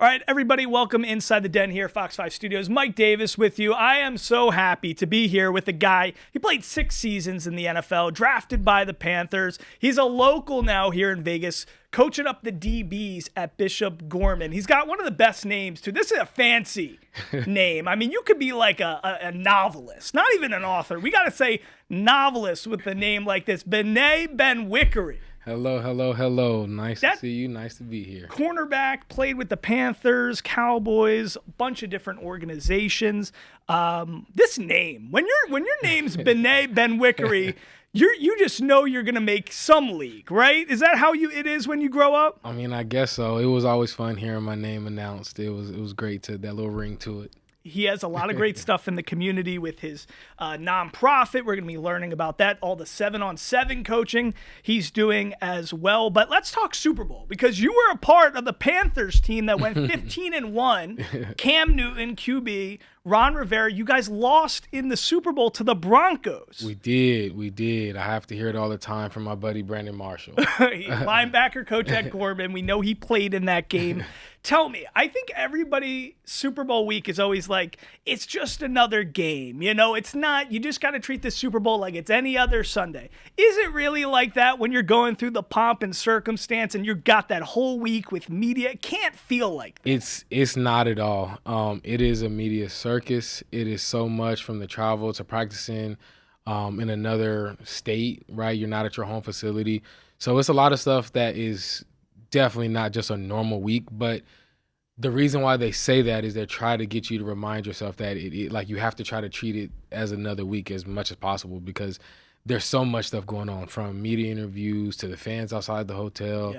All right, everybody, welcome inside the den here, Fox 5 Studios. Mike Davis with you. I am so happy to be here with a guy. He played 6 seasons in the NFL, drafted by the Panthers. He's a local now here in Vegas, coaching up the DBs at Bishop Gorman. He's got one of the best names, too. This is a fancy name. I mean, you could be like a novelist, not even an author. We got to say novelist with a name like this, Bené Benwikere. Hello. Nice to see you. Nice to be here. Cornerback, played with the Panthers, Cowboys, a bunch of different organizations. This name, when your name's Bené Benwikere, you just know you're gonna make some league, right? Is that how it is when you grow up? I mean, I guess so. It was always fun hearing my name announced. It was great to that little ring to it. He has a lot of great stuff in the community with his nonprofit. We're going to be learning about that, all the 7-on-7 coaching he's doing as well. But let's talk Super Bowl, because you were a part of the Panthers team that went 15-1. Cam Newton, QB, Ron Rivera. You guys lost in the Super Bowl to the Broncos. We did. I have to hear it all the time from my buddy Brandon Marshall. Linebacker coach at Gorman. We know he played in that game. Tell me, I think everybody, Super Bowl week is always like, it's just another game. You know, it's not, you just got to treat the Super Bowl like it's any other Sunday. Is it really like that when you're going through the pomp and circumstance and you got that whole week with media? It can't feel like that. It's not at all. It is a media circus. It is so much, from the travel to practicing in another state, right? You're not at your home facility. So it's a lot of stuff that is definitely not just a normal week. But the reason why they say that is they're trying to get you to remind yourself that like you have to try to treat it as another week as much as possible, because there's so much stuff going on, from media interviews to the fans outside the hotel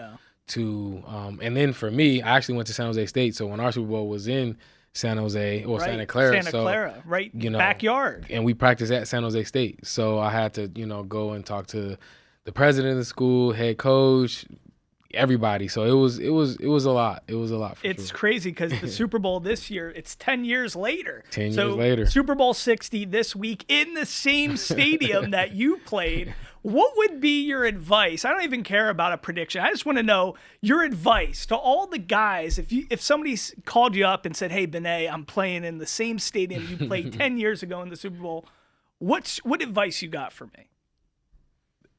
to and then for me, I actually went to San Jose State. So when our Super Bowl was in San Jose or Santa Clara, right, backyard, and we practiced at San Jose State. So I had to, go and talk to the president of the school, head coach, everybody. So it was a lot. It was a lot. It's crazy because the Super Bowl this year, it's 10 years later. 10 years later. Super Bowl 60 this week in the same stadium that you played. What would be your advice? I don't even care about a prediction. I just want to know your advice to all the guys. If somebody called you up and said, "Hey, Bené, I'm playing in the same stadium you played 10 years ago in the Super Bowl," what advice you got for me?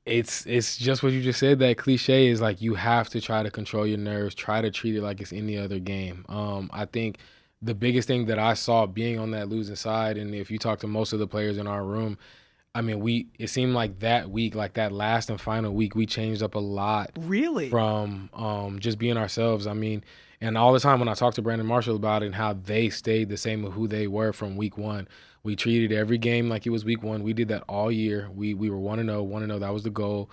It's just what you just said. That cliche is like, you have to try to control your nerves, try to treat it like it's any other game. I think the biggest thing that I saw being on that losing side, and if you talk to most of the players in our room, I mean, it seemed like that week, like that last and final week, we changed up a lot. Really? From just being ourselves. I mean, and all the time when I talked to Brandon Marshall about it and how they stayed the same of who they were from week one, we treated every game like it was week one. We did that all year. We were 1-0. That was the goal.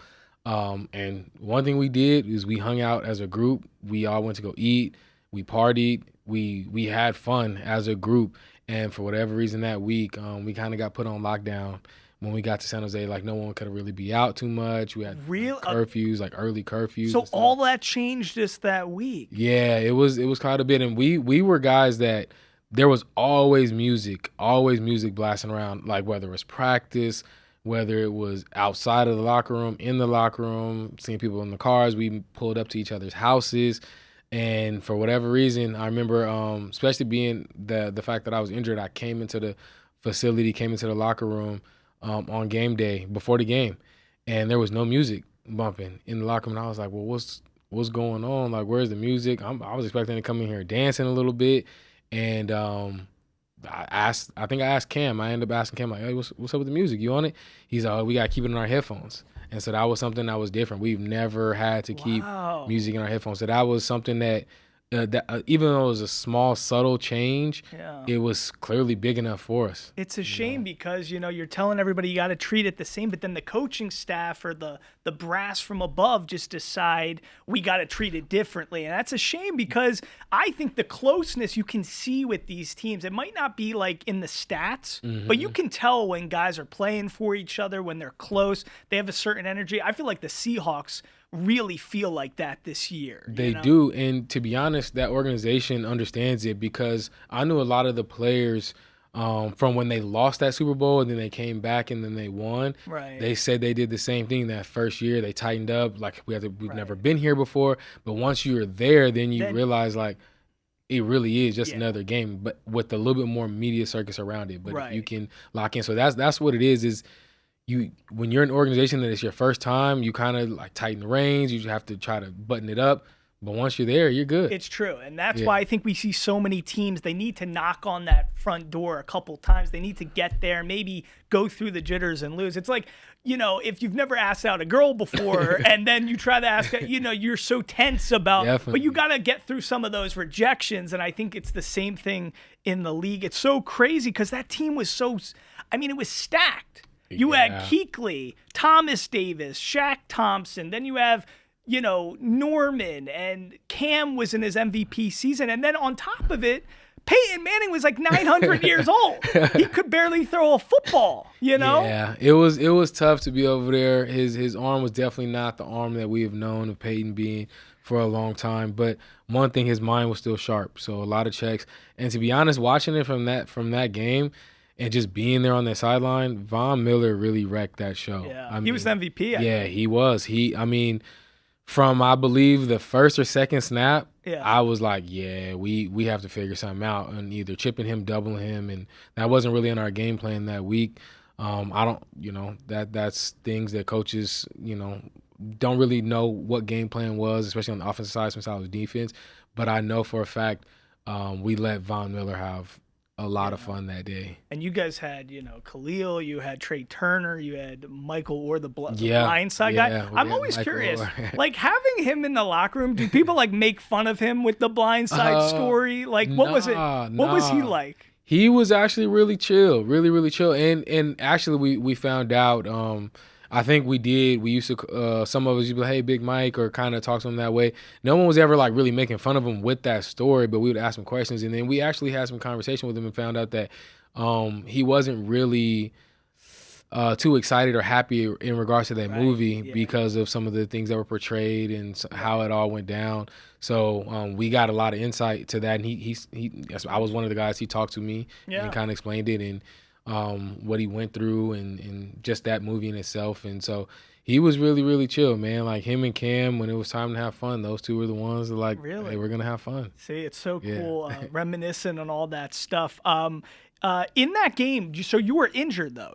And one thing we did is we hung out as a group. We all went to go eat. We partied. We had fun as a group. And for whatever reason that week, we kind of got put on lockdown. When we got to San Jose, like, no one could really be out too much. We had curfews, like early curfews. So all that changed just that week. Yeah, it was quite a bit. And we were guys that there was always music blasting around, like whether it was practice, whether it was outside of the locker room, in the locker room, seeing people in the cars. We pulled up to each other's houses. And for whatever reason, I remember, especially being the fact that I was injured, I came into the facility, came into the locker room on game day before the game, and there was no music bumping in the locker room. And I was like, well, what's going on? Like, where's the music? I was expecting to come in here dancing a little bit. And I think I asked Cam. I ended up asking Cam, like, hey, what's up with the music? You on it? He's like, we got to keep it in our headphones. And so that was something that was different. We've never had to keep music in our headphones. So that was something that even though it was a small, subtle change, it was clearly big enough for us. It's a shame because, you're telling everybody you got to treat it the same, but then the coaching staff or the brass from above just decide we got to treat it differently. And that's a shame because I think the closeness you can see with these teams, it might not be like in the stats, but you can tell when guys are playing for each other, when they're close, they have a certain energy. I feel like the Seahawks really feel like that this year. They do. And to be honest, that organization understands it, because I knew a lot of the players from when they lost that Super Bowl and then they came back and then they won. Right. They said they did the same thing that first year. They tightened up, like we've never been here before. But once you're there, then you realize, like, it really is just another game, but with a little bit more media circus around it. But if you can lock in, so that's what it is you, when you're an organization that it's your first time, you kind of like tighten the reins. You have to try to button it up. But once you're there, you're good. It's true. And that's why I think we see so many teams, they need to knock on that front door a couple times. They need to get there, maybe go through the jitters and lose. It's like, if you've never asked out a girl before and then you try to ask, you're so tense about, Definitely. but you got to get through some of those rejections. And I think it's the same thing in the league. It's so crazy because that team was it was stacked. You had Kuechly, Thomas Davis, Shaq Thompson. Then you have, Norman, and Cam was in his MVP season. And then on top of it, Peyton Manning was like 900 years old. He could barely throw a football, Yeah, it was tough to be over there. His arm was definitely not the arm that we have known of Peyton being for a long time. But one thing, his mind was still sharp. So a lot of checks. And to be honest, watching it from that game, and just being there on the sideline, Von Miller really wrecked that show. Yeah, he was the MVP. He was. From I believe the first or second snap, I was like, we have to figure something out, and either chipping him, doubling him, and that wasn't really in our game plan that week. I don't, that's things that coaches, don't really know what game plan was, especially on the offensive side since I was defense. But I know for a fact we let Von Miller have a lot of fun that day. And you guys had, Khalil, you had Trey Turner, you had Michael Orr, the blindside guy. I'm always curious, like having him in the locker room, do people like make fun of him with the blindside story? Like what was it? What was he like? He was actually really chill, really, really chill. And actually we found out, I think we used to, some of us used to be like, hey, Big Mike, or kind of talk to him that way. No one was ever like really making fun of him with that story, but we would ask him questions. And then we actually had some conversation with him and found out that he wasn't really too excited or happy in regards to that movie because of some of the things that were portrayed and how it all went down. So we got a lot of insight to that. And I was one of the guys he talked to me and kind of explained it. And what he went through and just that movie in itself. And so he was really, really chill, man. Like him and Cam, when it was time to have fun, those two were the ones that like, hey, we're going to have fun. See, it's so cool, reminiscent and all that stuff. In that game, so you were injured though.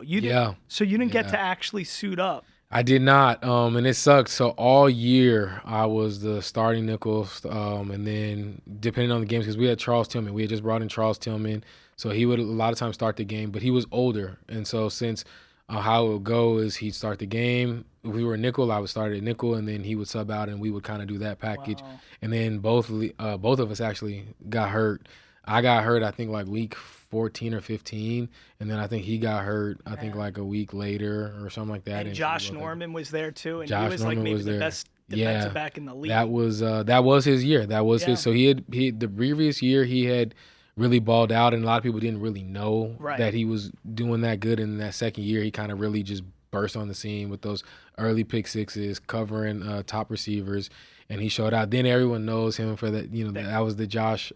So you didn't get to actually suit up. I did not, and it sucked. So all year I was the starting nickel, and then depending on the games, because we had Charles Tillman. We had just brought in Charles Tillman. So he would a lot of times start the game, but he was older. And so since how it would go is he'd start the game. If we were nickel, I would start at nickel, and then he would sub out, and we would kind of do that package. Wow. And then both of us actually got hurt. I got hurt, I think, like week 14 or 15, and then I think he got hurt, I think, like a week later or something like that. And Josh Norman was there, too, and he was like maybe the best defensive back in the league. That was his year. That was his. So he the previous year he had really balled out, and a lot of people didn't really know that he was doing that good. And in that second year, he kind of really just burst on the scene with those early pick sixes, covering top receivers, and he showed out. Then everyone knows him for that. That was the Josh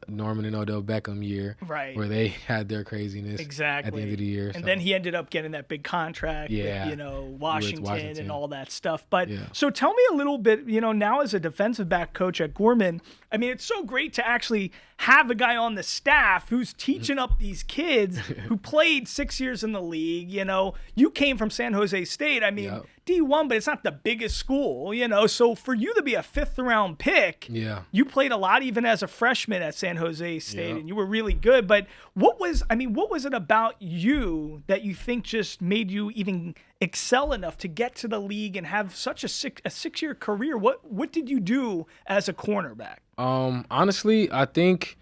Norman and Odell Beckham year, where they had their craziness at the end of the year. And then he ended up getting that big contract with, Washington and all that stuff. But so tell me a little bit, now as a defensive back coach at Gorman, I mean, it's so great to actually have a guy on the staff who's teaching up these kids who played 6 years in the league. You came from San Jose State. I mean, D1, but it's not the biggest school, So for you to be a 5th-round pick, you played a lot even as a freshman at San Jose State, and you were really good. But what was it about you that you think just made you even excel enough to get to the league and have such a 6-year career? What did you do as a cornerback? Honestly, I think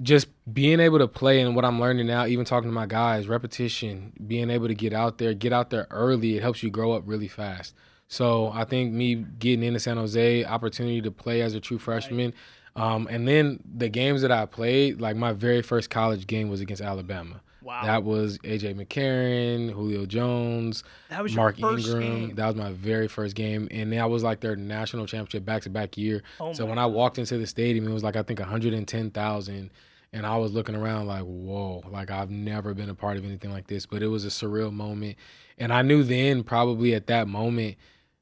just being able to play, and what I'm learning now, even talking to my guys, repetition, being able to get out there early, it helps you grow up really fast. So I think me getting into San Jose, opportunity to play as a true freshman, and then the games that I played, like my very first college game was against Alabama. Wow. That was A.J. McCarron, Julio Jones, Mark Ingram. Game. That was my very first game. And that was like their national championship back-to-back year. So when I walked into the stadium, it was like I think 110,000. And I was looking around like, whoa, like I've never been a part of anything like this. But it was a surreal moment. And I knew then probably at that moment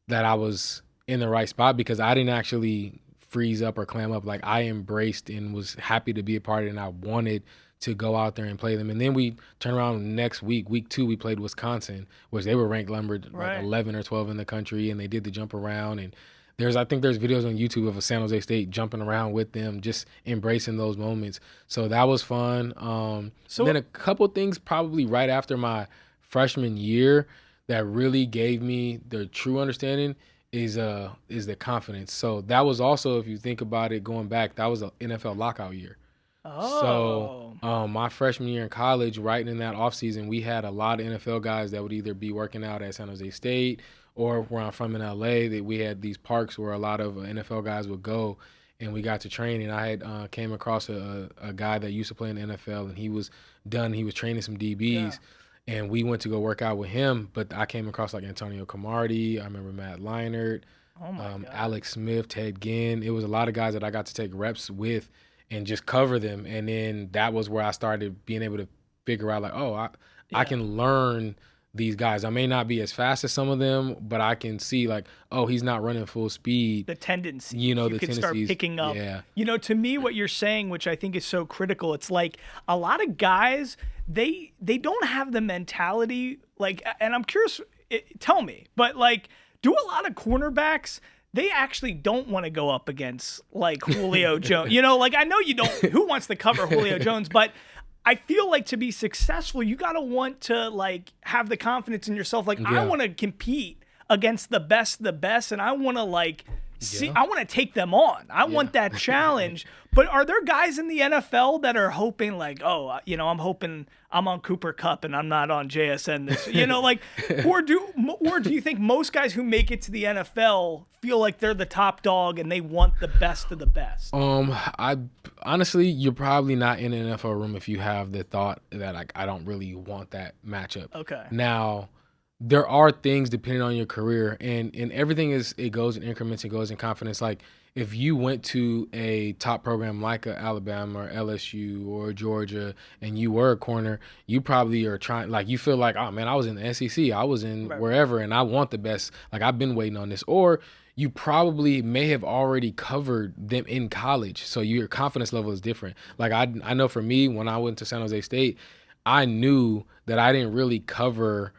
that I was in the right spot because I didn't actually freeze up or clam up. Like I embraced and was happy to be a part of it, and I wanted to go out there and play them. And then we turn around next week, week 2, we played Wisconsin, which they were ranked number like 11 or 12 in the country, and they did the jump around. And I think there's videos on YouTube of a San Jose State jumping around with them, just embracing those moments. So that was fun. And then a couple things probably right after my freshman year that really gave me the true understanding is the confidence. So that was also, if you think about it, going back, that was an NFL lockout year. Oh. So my freshman year in college, right in that offseason, we had a lot of NFL guys that would either be working out at San Jose State or where I'm from in LA, that we had these parks where a lot of NFL guys would go, and we got to train. And I had came across a guy that used to play in the NFL, and he was done. He was training some DBs, and we went to go work out with him. But I came across like Antonio Cromartie. I remember Matt Leinart, Alex Smith, Ted Ginn. It was a lot of guys that I got to take reps with and just cover them. And then that was where I started being able to figure out like, I can learn these guys. I may not be as fast as some of them, but I can see like, oh, he's not running full speed. The tendency, you can start picking up. Yeah. To me, what you're saying, which I think is so critical, it's like a lot of guys, they don't have the mentality, like, and I'm curious, tell me, but like, do a lot of cornerbacks, they actually don't want to go up against like Julio Jones. Like I know you don't, who wants to cover Julio Jones, but I feel like to be successful, you got to want to like have the confidence in yourself. Like I want to compete against the best, and I want to like I want to take them on. I want that challenge. But are there guys in the NFL that are hoping like, I'm hoping I'm on Cooper Kupp and I'm not on JSN this, or do you think most guys who make it to the NFL feel like they're the top dog and they want the best of the best? I honestly, you're probably not in an NFL room if you have the thought that like, I don't really want that matchup. Okay. Now, there are things depending on your career, and everything it goes in increments, it goes in confidence. Like if you went to a top program like a Alabama or LSU or Georgia and you were a corner, you probably are trying, like you feel like, oh man, I was in the SEC, I was in wherever, and I want the best. Like I've been waiting on this. Or you probably may have already covered them in college, so your confidence level is different. Like I know for me, when I went to San Jose State, I knew that I didn't really cover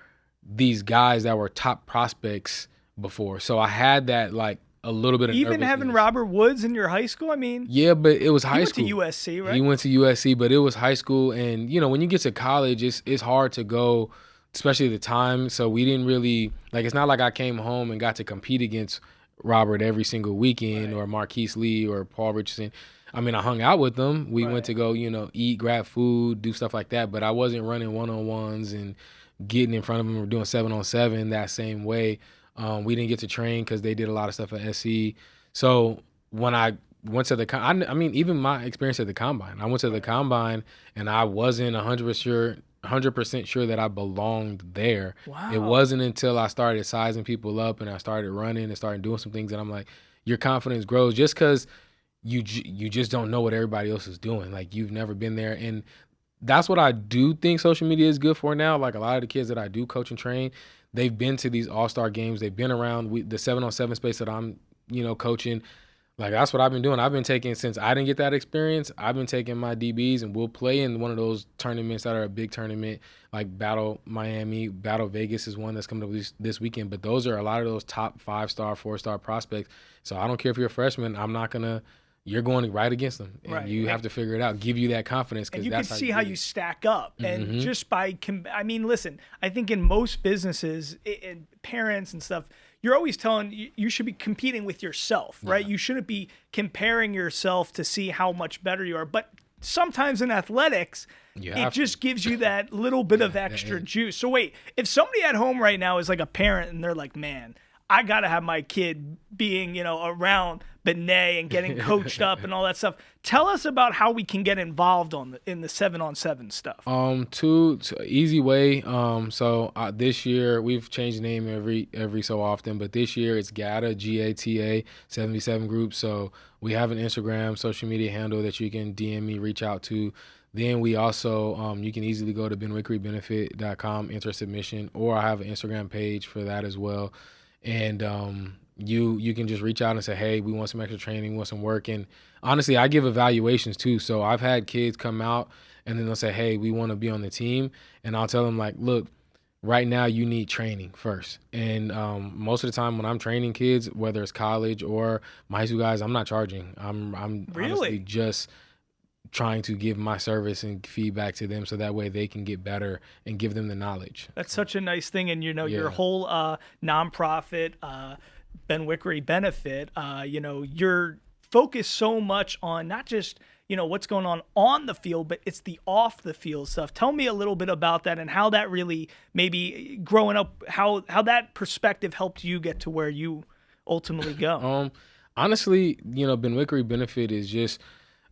these guys that were top prospects before. So I had that like a little bit of even having Robert Woods in your high school. I mean, yeah, but it was high school. He went to USC, right? He went to USC, but it was high school. And when you get to college, it's hard to go, especially at the time. So we didn't really like. It's not like I came home and got to compete against Robert every single weekend or Marquise Lee or Paul Richardson. I mean, I hung out with them. We went to go, eat, grab food, do stuff like that. But I wasn't running one-on-ones and getting in front of them or doing 7-on-7 that same way. We didn't get to train because they did a lot of stuff at SC. So when I went to I mean, even my experience at the Combine, I went to the Combine and I wasn't 100% sure that I belonged there. Wow. It wasn't until I started sizing people up and I started running and started doing some things that I'm like, your confidence grows just because you just don't know what everybody else is doing. Like you've never been there. And that's what I do think social media is good for now. Like a lot of the kids that I do coach and train, they've been to these all-star games. They've been around the 7-on-7 space that I'm, coaching. Like that's what I've been doing. I've been taking, since I didn't get that experience, I've been taking my DBs and we'll play in one of those tournaments that are a big tournament, like Battle Miami, Battle Vegas is one that's coming up this weekend. But those are a lot of those top 5-star, 4-star prospects. So I don't care if you're a freshman. You're going right against them, and you have to figure it out. Give you that confidence, because you can see how you stack up, and just by. I mean, listen. I think in most businesses, and parents and stuff, you're always telling you should be competing with yourself, right? You shouldn't be comparing yourself to see how much better you are. But sometimes in athletics, it just gives you that little bit of extra juice. So wait, if somebody at home right now is like a parent and they're like, man, I got to have my kid being, around Bené and getting coached up and all that stuff. Tell us about how we can get involved in the 7-on-7 stuff. Two easy way. So this year we've changed the name every so often, but this year it's GATA, GATA 77 group. So we have an Instagram social media handle that you can DM me, reach out to. Then we also, you can easily go to benwikerebenefit.com, enter submission, or I have an Instagram page for that as well. And, you can just reach out and say, hey, we want some extra training, we want some work. And honestly, I give evaluations too. So I've had kids come out and then they'll say, hey, we want to be on the team. And I'll tell them like, look, right now you need training first. And most of the time when I'm training kids, whether it's college or my high school guys, I'm not charging. I'm Really? honestly just trying to give my service and feedback to them so that way they can get better and give them the knowledge. That's such a nice thing. And, you know, Yeah. your whole nonprofit, Benwikere benefit, you know, you're focused so much on not just, you know, what's going on the field, but it's the off the field stuff. Tell me a little bit about that and how that really, maybe growing up, how that perspective helped you get to where you ultimately go. Honestly, you know, Benwikere benefit is just,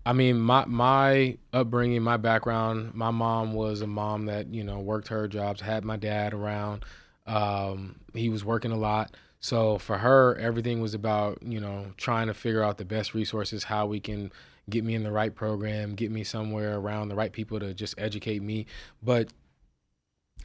I mean, my upbringing, my background, my mom was a mom that, you know, worked her jobs, had my dad around. He was working a lot. So for her, everything was about, you know, trying to figure out the best resources, how we can get me in the right program, get me somewhere around the right people to just educate me. But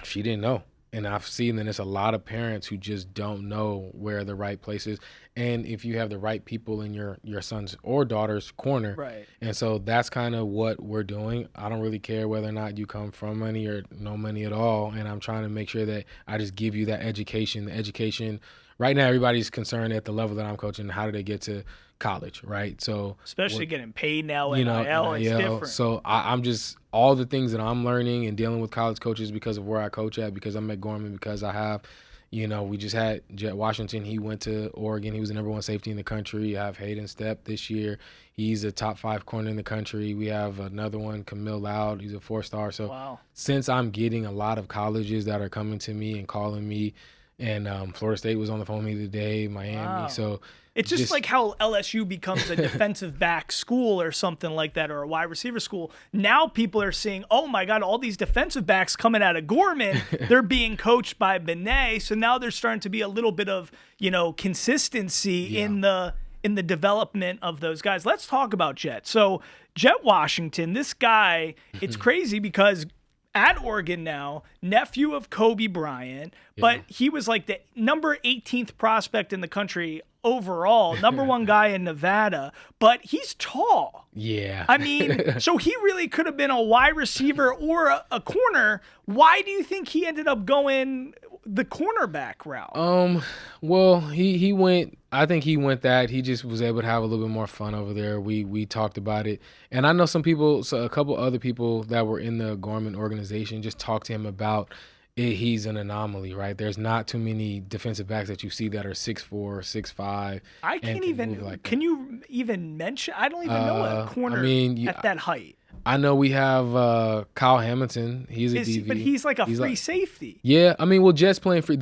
she didn't know. And I've seen that there's a lot of parents who just don't know where the right place is. And if you have the right people in your son's or daughter's corner. Right. And so that's kind of what we're doing. I don't really care whether or not you come from money or no money at all. And I'm trying to make sure that I just give you that education. The education, right now, everybody's concerned at the level that I'm coaching, how do they get to college, right? So Especially getting paid now, you NIL, know, it's NIL. different. So I'm just, all the things that I'm learning and dealing with college coaches because of where I coach at, because I'm at Gorman, because I have, you know, we just had Jet Washington. He went to Oregon. He was the #1 safety in the country. I have Hayden Stepp this year. He's a top 5 corner in the country. We have another one, Camille Loud. He's a 4-star. So Wow. since I'm getting a lot of colleges that are coming to me and calling me, and Florida State was on the phone with me today, Miami. Wow. So it's just like how LSU becomes a defensive back school or something like that, or a wide receiver school. Now people are seeing, oh my God, all these defensive backs coming out of Gorman, they're being coached by Bené. So now there's starting to be a little bit of, you know, consistency in the development of those guys. Let's talk about Jet. So Jet Washington, this guy, it's crazy because at Oregon now, nephew of Kobe Bryant, but he was like the number 18th prospect in the country overall, #1 guy in Nevada, but he's tall. Yeah. I mean, so he really could have been a wide receiver or a corner. Why do you think he ended up going the cornerback route? Well, he went, I think he went that. He just was able to have a little bit more fun over there. We talked about it. And I know some people, so a couple other people that were in the Gorman organization just talked to him about it. He's an anomaly, right? There's not too many defensive backs that you see that are 6'4", 6'5". I can't even, like can you even mention, I don't even know a corner at that height. I know we have Kyle Hamilton. He's a DB, but he's like a free safety. Yeah, I mean, well, Jet's playing free.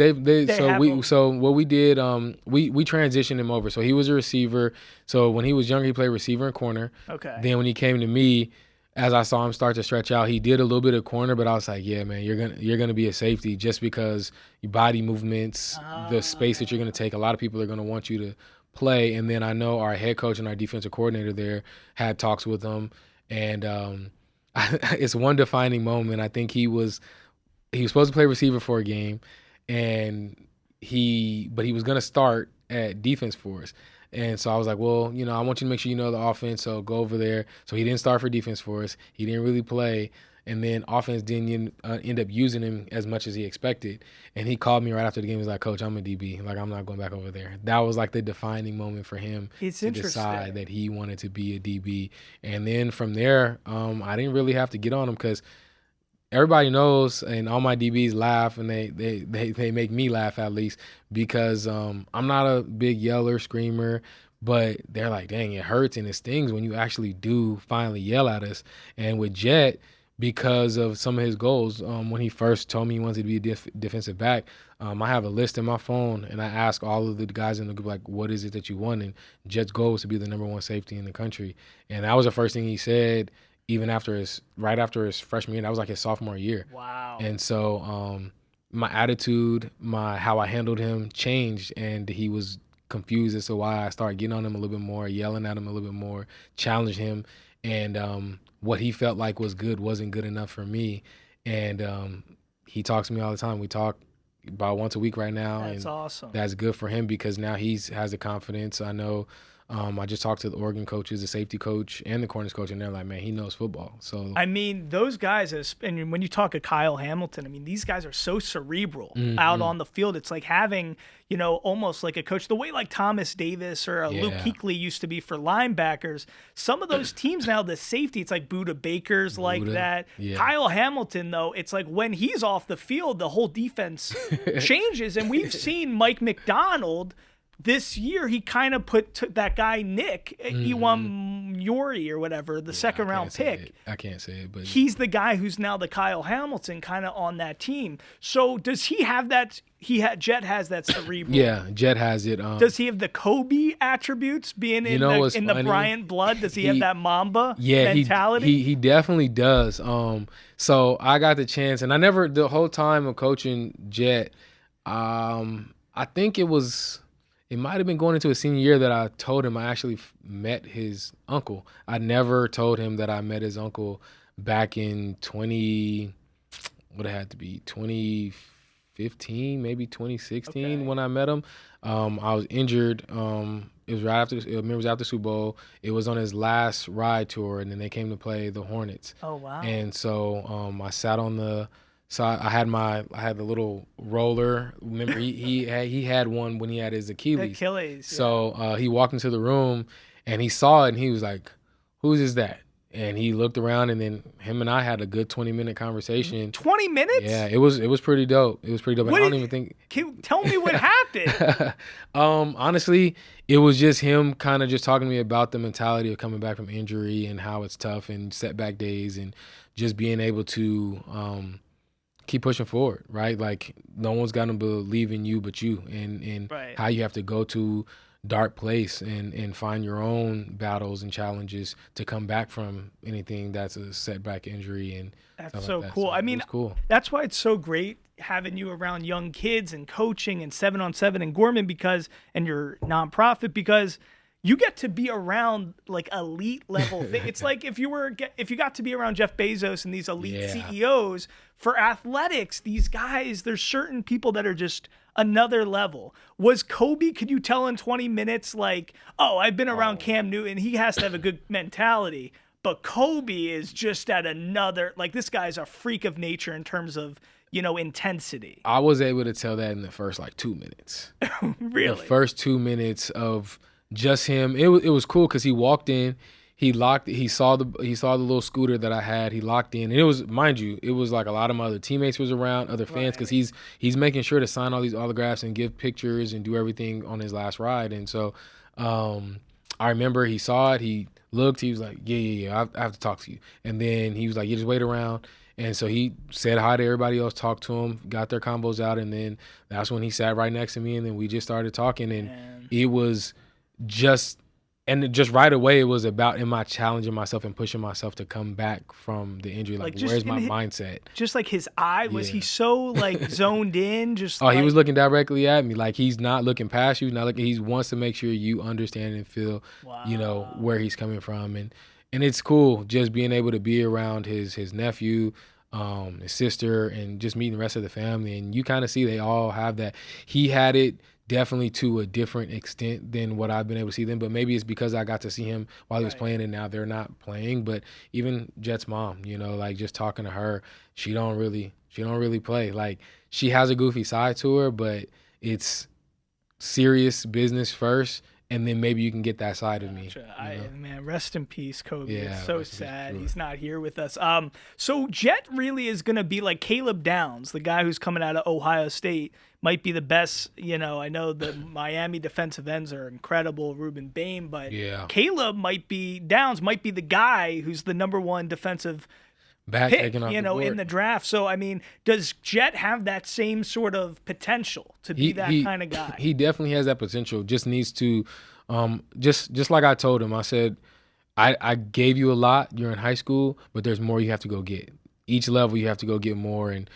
So what we did, we transitioned him over. So he was a receiver. So when he was younger, he played receiver and corner. Okay. Then when he came to me, as I saw him start to stretch out, he did a little bit of corner, but I was like, yeah, man, you're gonna be a safety just because your body movements, the space that you're gonna take. A lot of people are gonna want you to play. And then I know our head coach and our defensive coordinator there had talks with him. And it's one defining moment. I think he was supposed to play receiver for a game, but he was going to start at defense for us. And so I was like, well, you know, I want you to make sure you know the offense, so go over there. So he didn't start for defense for us. He didn't really play. And then offense didn't end up using him as much as he expected. And he called me right after the game. He was like, Coach, I'm a DB. Like, I'm not going back over there. That was like the defining moment for him to decide that he wanted to be a DB. And then from there, I didn't really have to get on him because everybody knows, and all my DBs laugh, and they make me laugh at least because I'm not a big yeller, screamer, but they're like, dang, it hurts and it stings when you actually do finally yell at us. And with Jet, because of some of his goals, when he first told me he wanted to be a defensive back, I have a list in my phone, and I ask all of the guys in the group, like, what is it that you want? And Jet's goal was to be the #1 safety in the country. And that was the first thing he said, even right after his freshman year. That was like his sophomore year. Wow. And so my attitude, how I handled him changed, and he was confused as to why I started getting on him a little bit more, yelling at him a little bit more, challenged him. And what he felt like was good wasn't good enough for me. And he talks to me all the time. We talk about once a week right now. That's and awesome. That's good for him because now has the confidence. I know. I just talked to the Oregon coaches, the safety coach, and the corners coach, and they're like, man, he knows football. So I mean, those guys, and when you talk to Kyle Hamilton, I mean, these guys are so cerebral out on the field. It's like having, almost like a coach, the way like Thomas Davis or Luke Kuechly used to be for linebackers. Some of those teams now, the safety, it's like Budda Baker's like that. Yeah. Kyle Hamilton, though, it's like when he's off the field, the whole defense changes. And we've seen Mike McDonald. This year, he kind of put that guy, Nick, Iwam or whatever, the second-round pick. I can't say it, but he's the guy who's now the Kyle Hamilton kind of on that team. So does he have that? Jet has that cerebral. Yeah, Jet has it. Does he have the Kobe attributes being in the Bryant blood? Does he have that Mamba mentality? He definitely does. So I got the chance, and the whole time of coaching Jet, I think it might have been going into a senior year that I told him I actually met his uncle. I never told him that I met his uncle back in 2015, maybe 2016 when I met him. I was injured. It was right after Super Bowl. It was on his last ride tour, and then they came to play the Hornets. Oh, wow. And so I sat on the – so I had the little roller. Remember, he had one when he had his Achilles. So he walked into the room and he saw it and he was like, "Whose is that?" And he looked around and then him and I had a good 20-minute conversation. 20 minutes? Yeah, it was pretty dope. It was pretty dope. I don't even think. Can you tell me what happened? Honestly, it was just him kind of just talking to me about the mentality of coming back from injury and how it's tough and setback days and just being able to keep pushing forward, right? Like no one's gonna believe in you but you, and how you have to go to dark place and find your own battles and challenges to come back from anything that's a setback injury. And that's so cool. I mean, cool. That's why it's so great having you around young kids and coaching and 7-on-7 and Gorman and your nonprofit, because you get to be around like elite level thing. It's like if you got to be around Jeff Bezos and these elite CEOs for athletics, these guys, there's certain people that are just another level. Was Kobe, could you tell in 20 minutes, like, oh, I've been around Cam Newton, he has to have a good mentality, but Kobe is just at another, like this guy's a freak of nature in terms of, intensity? I was able to tell that in the first 2 minutes. Really? The first 2 minutes of just him. It was cool because he walked in, he saw the little scooter that I had, he locked in, and it was, mind you, it was like a lot of my other teammates was around, other fans, because he's making sure to sign all these autographs and give pictures and do everything on his last ride. And so I remember he saw it, he looked, he was like, yeah, I have to talk to you. And then he was like, you just wait around. And so he said hi to everybody else, talked to him, got their combos out, and then that's when he sat right next to me, and then we just started talking, and it was just right away, it was about, am I challenging myself and pushing myself to come back from the injury? Like where's my mindset? Just like his eye, was he so zoned in? He was looking directly at me. Like he's not looking past you. He wants to make sure you understand and feel, where he's coming from. And it's cool just being able to be around his nephew, his sister, and just meeting the rest of the family. And you kind of see they all have that. He had it definitely to a different extent than what I've been able to see them, but maybe it's because I got to see him while he was playing and now they're not playing. But even Jet's mom, just talking to her, she don't really play. Like she has a goofy side to her, but it's serious business first, and then maybe you can get that side of me. Man, rest in peace, Kobe. It's so sad he's not here with us. So Jet really is going to be like Caleb Downs, the guy who's coming out of Ohio State, might be the best. I know the Miami defensive ends are incredible, Ruben Bain, but Caleb Downs might be the guy who's the number one defensive pick, in the draft. So, I mean, does Jet have that same sort of potential to be that kind of guy? He definitely has that potential. Just needs to, just like I told him, I said, I gave you a lot. You're in high school, but there's more you have to go get. Each level you have to go get more. And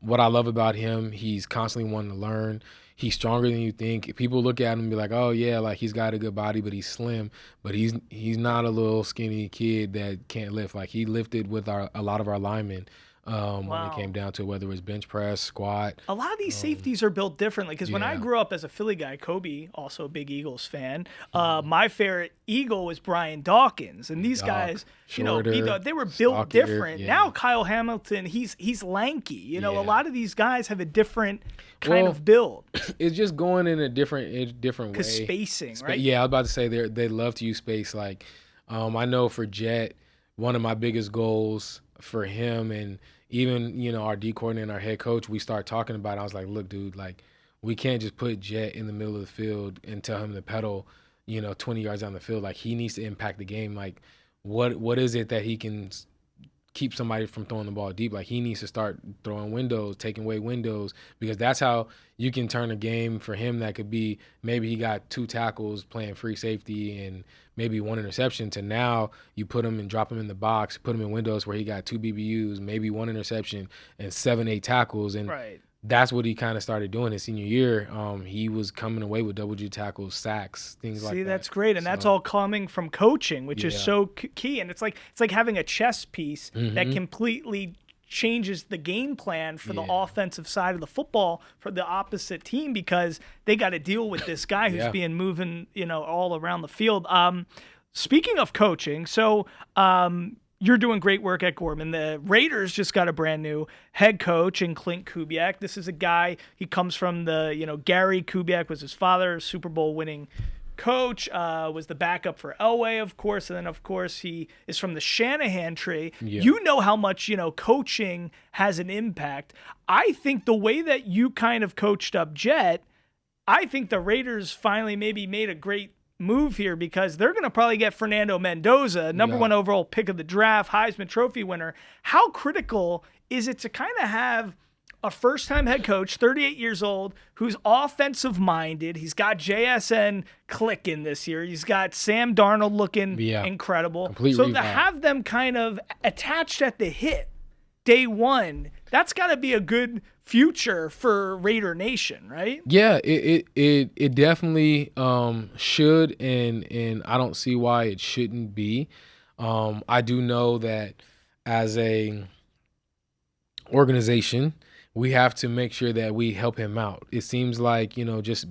what I love about him, he's constantly wanting to learn. He's stronger than you think. People look at him and be like, oh, yeah, like he's got a good body, but he's slim. But he's not a little skinny kid that can't lift. Like he lifted with a lot of our linemen when it came down to whether it was bench press, squat. A lot of these safeties are built differently because when I grew up as a Philly guy, Kobe, also a big Eagles fan, my favorite Eagle was Brian Dawkins. And these guys, shorter, they were built stockier, different. Now Kyle Hamilton, he's lanky. A lot of these guys have a different kind of build. It's just going in a different way. Because spacing, right? Yeah, I was about to say they love to use space. Like, I know for Jet, one of my biggest goals for him and even, our D coordinator and our head coach, we start talking about it. I was like, look, dude, like, we can't just put Jet in the middle of the field and tell him to pedal, 20 yards down the field. Like, he needs to impact the game. Like, what is it that he can keep somebody from throwing the ball deep? Like, he needs to start throwing windows, taking away windows, because that's how you can turn a game for him that could be maybe he got 2 tackles playing free safety and maybe 1 interception to now you put him and drop him in the box, put him in windows where he got 2 BBUs, maybe 1 interception and 7-8 tackles. And that's what he kind of started doing his senior year. He was coming away with double G tackles, sacks, things like that. See, that's great. And that's all coming from coaching, which is so key. And it's like having a chess piece that completely changes the game plan for the offensive side of the football for the opposite team, because they got to deal with this guy who's being moving, all around the field. Speaking of coaching, so you're doing great work at Gorman. The Raiders just got a brand new head coach in Clint Kubiak. This is a guy, he comes from Gary Kubiak was his father, Super Bowl winning coach, was the backup for Elway, of course. And then, of course, he is from the Shanahan tree. Yeah. You know how much, coaching has an impact. I think the way that you kind of coached up Jet, I think the Raiders finally maybe made a great move here, because they're going to probably get Fernando Mendoza, number 1 overall pick of the draft, Heisman Trophy winner. How critical is it to kind of have a first-time head coach, 38 years old, who's offensive-minded? He's got JSN clicking this year. He's got Sam Darnold looking incredible. Complete so revive. To have them kind of attached at the hip day one, that's got to be a good future for Raider Nation, right? Yeah, it definitely should, and I don't see why it shouldn't be. I do know that as a organization, we have to make sure that we help him out. It seems like, just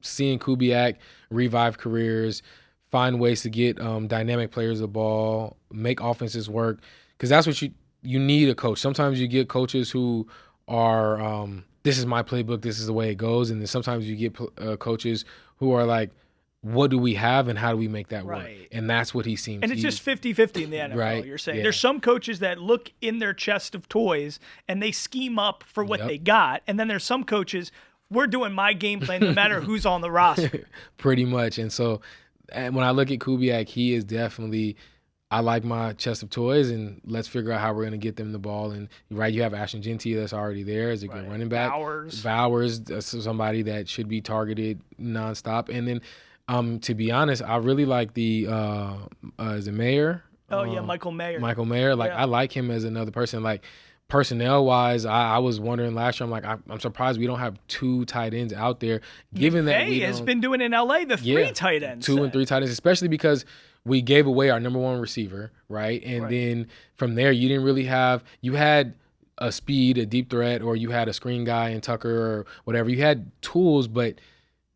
seeing Kubiak revive careers, find ways to get dynamic players the ball, make offenses work, because that's what you need a coach. Sometimes you get coaches who are, this is my playbook, this is the way it goes. And then sometimes you get coaches who are like, what do we have and how do we make that work? And that's what he seems to And it's just 50-50 in the NFL, you're saying. There's some coaches that look in their chest of toys and they scheme up for what they got. And then there's some coaches, we're doing my game plan no matter who's on the roster. Pretty much. And so when I look at Kubiak, he is definitely, I like my chest of toys, and let's figure out how we're going to get them the ball. And you have Ashton Genty that's already there as a good running back. Bowers, somebody that should be targeted nonstop. And then, to be honest, I really like the is it Mayer? Michael Mayer. Michael Mayer, I like him as another person. Like, personnel wise, I was wondering last year. I'm like, I'm surprised we don't have 2 tight ends out there. Given that he has been doing in LA the 3 tight ends, 2 and 3 tight ends, especially because we gave away our number 1 receiver, right? And then from there, you didn't really have. You had a speed, a deep threat, or you had a screen guy in Tucker or whatever. You had tools, but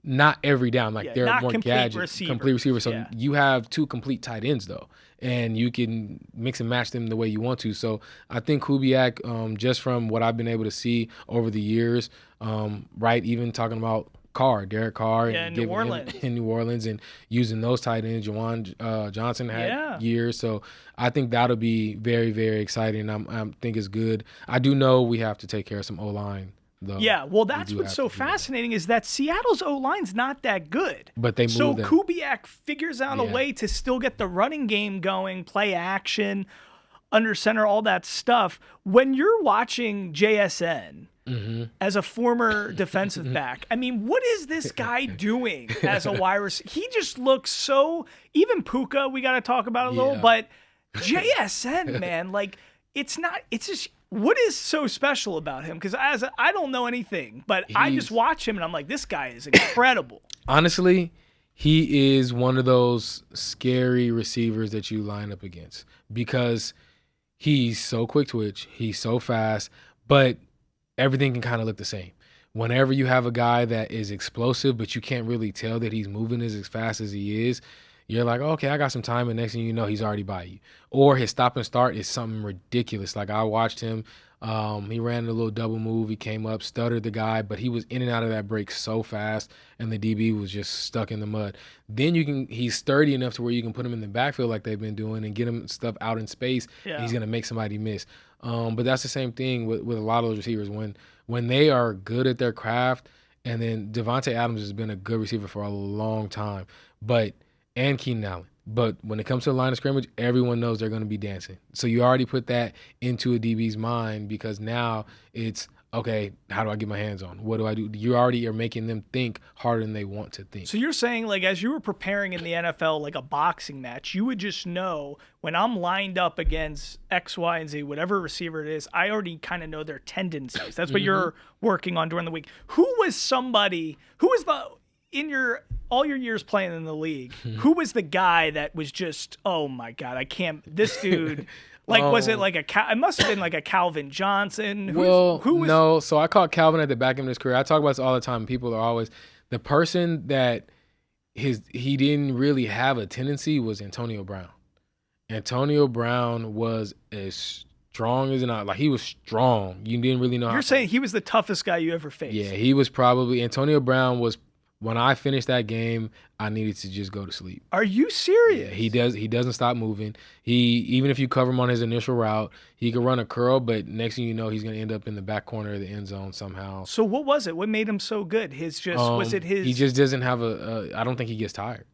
not every down. Like, there are more gadgets, complete receivers. So you have 2 complete tight ends though, and you can mix and match them the way you want to. So I think Kubiak, just from what I've been able to see over the years, even talking about Derek Carr, in New Orleans, and using those tight ends. Juwan Johnson had years, so I think that'll be very, very exciting. I think it's good. I do know we have to take care of some O-line, though. Yeah, well, that's what's so fascinating is that Seattle's O-line's not that good. But they move them. Kubiak figures out a way to still get the running game going, play action, under center, all that stuff. When you're watching JSN, as a former defensive back, I mean, what is this guy doing as a wide receiver? He just looks so, even Puka, we got to talk about a little, but JSN, man, like, it's just, what is so special about him? Because I don't know anything, but I just watch him and I'm like, this guy is incredible. Honestly, he is one of those scary receivers that you line up against, because He's so quick twitch. He's so fast, but everything can kind of look the same. Whenever you have a guy that is explosive, but you can't really tell that he's moving as fast as he is, you're like, okay, I got some time, and next thing you know, he's already by you. Or his stop and start is something ridiculous. Like I watched him. He ran a little double move. He came up, stuttered the guy, but he was in and out of that break so fast, and the DB was just stuck in the mud. Then he's sturdy enough to where you can put him in the backfield like they've been doing and get him stuff out in space. Yeah. He's going to make somebody miss. But that's the same thing with a lot of those receivers. When they are good at their craft, and then Devontae Adams has been a good receiver for a long time, and Keenan Allen. But when it comes to the line of scrimmage, everyone knows they're going to be dancing. So you already put that into a DB's mind because now it's, okay, how do I get my hands on? What do I do? You already are making them think harder than they want to think. So you're saying, like, as you were preparing in the NFL, like a boxing match, you would just know when I'm lined up against X, Y, and Z, whatever receiver it is, I already kind of know their tendencies. That's what you're working on during the week. Who was in all your years playing in the league, who was the guy that was just, oh my God, I can't, this dude, like, was it like it must have been like a Calvin Johnson? Who was? No, so I caught Calvin at the back end of his career. I talk about this all the time. People are always, the person that he didn't really have a tendency was Antonio Brown. Antonio Brown was as strong as he was strong. You didn't really know. You're saying he was the toughest guy you ever faced. Yeah, he was Antonio Brown was. When I finished that game, I needed to just go to sleep. Are you serious? Yeah, he does. He doesn't stop moving. Even if you cover him on his initial route, he could run a curl, but next thing you know, he's going to end up in the back corner of the end zone somehow. So what was it? What made him so good? Was it his? He just doesn't have I don't think he gets tired.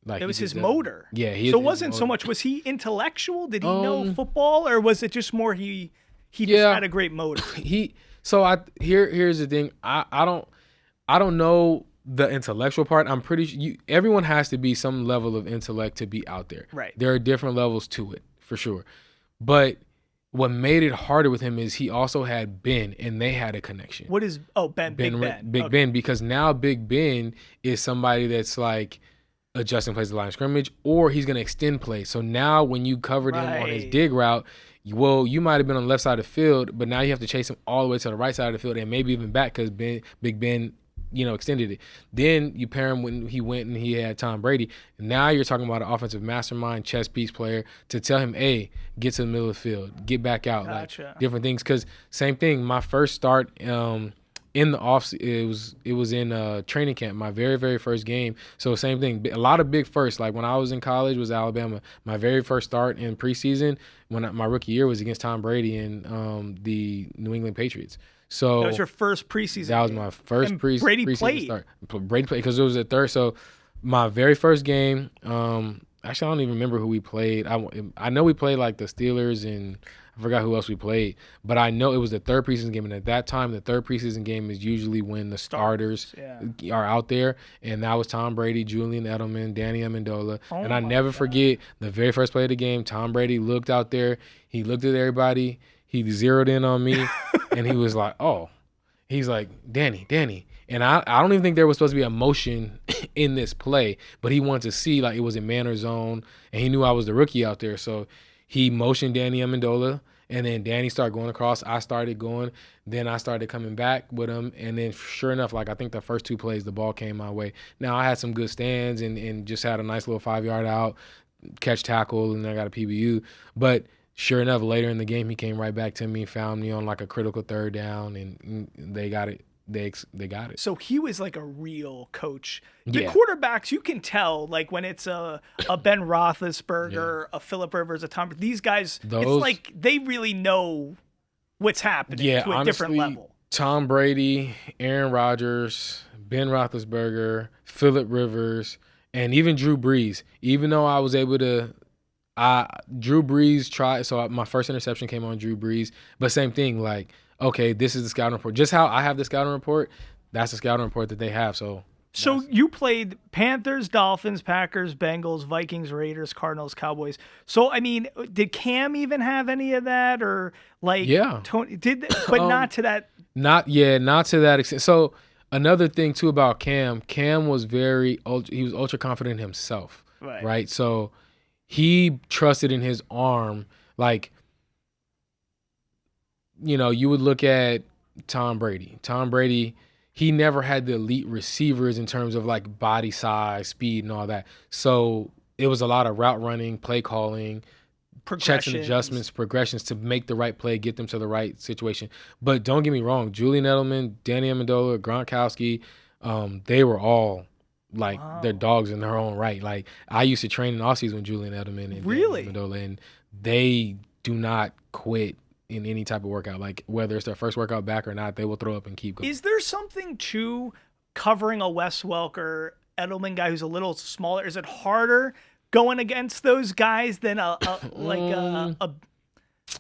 It was his motor. Yeah. So it wasn't so much. Was he intellectual? Did he know football, or was it just more he just had a great motor? Here's the thing. I don't know the intellectual part. I'm pretty sure everyone has to be some level of intellect to be out there. Right. There are different levels to it, for sure. But what made it harder with him is he also had Ben, and they had a connection. What is Ben? Big Ben. Big Ben, because now Big Ben is somebody that's like adjusting plays to the line of scrimmage, or he's going to extend plays. So now when you covered him on his dig route, you might have been on the left side of the field, but now you have to chase him all the way to the right side of the field and maybe even back because Big Ben extended it. Then you pair him when he went and he had Tom Brady. Now you're talking about an offensive mastermind, chess piece player to tell him, hey, get to the middle of the field, get back out, Gotcha. Like different things. Because same thing, my first start in the off, it was in training camp, my very, very first game. So same thing, a lot of big firsts. Like when I was in college was Alabama. My very first start in preseason my rookie year was against Tom Brady and the New England Patriots. So that was your first preseason. That was my first preseason start. Brady played because it was the third. So my very first game. Actually, I don't even remember who we played. I know we played like the Steelers and I forgot who else we played. But I know it was the third preseason game, and at that time, the third preseason game is usually when the starters are out there, and that was Tom Brady, Julian Edelman, Danny Amendola, and I never forget the very first play of the game. Tom Brady looked out there. He looked at everybody. He zeroed in on me, and he was like, oh. He's like, Danny. And I don't even think there was supposed to be a motion in this play, but he wanted to see, like, it was in man or zone, and he knew I was the rookie out there. So he motioned Danny Amendola, and then Danny started going across. I started going. Then I started coming back with him, and then sure enough, like, I think the first two plays, the ball came my way. Now, I had some good stands and just had a nice little 5-yard out, catch tackle, and I got a PBU. But sure enough, later in the game, he came right back to me, found me on like a critical third down, and they got it. They got it. So he was like a real coach. The quarterbacks, you can tell, like when it's a Ben Roethlisberger, a Phillip Rivers, a Tom. These guys, it's like they really know what's happening to a different level. Tom Brady, Aaron Rodgers, Ben Roethlisberger, Phillip Rivers, and even Drew Brees. Even though I was able to. Drew Brees tried, so my first interception came on Drew Brees, but same thing, like, okay, this is the scouting report. Just how I have the scouting report, that's the scouting report that they have. So you played Panthers, Dolphins, Packers, Bengals, Vikings, Raiders, Cardinals, Cowboys. So, I mean, did Cam even have any of that, or like, Tony did, but not to that. Not to that extent. So another thing too about Cam was he was ultra confident in himself, right? So he trusted in his arm. Like, you would look at Tom Brady. Tom Brady, he never had the elite receivers in terms of like body size, speed, and all that. So it was a lot of route running, play calling, checks and adjustments, progressions to make the right play, get them to the right situation. But don't get me wrong, Julian Edelman, Danny Amendola, Gronkowski, they were all like they're dogs in their own right. Like I used to train in offseason with Julian Edelman and Danny Amendola, and they do not quit in any type of workout. Like whether it's their first workout back or not, they will throw up and keep going. Is there something to covering a Wes Welker Edelman guy who's a little smaller? Is it harder going against those guys than a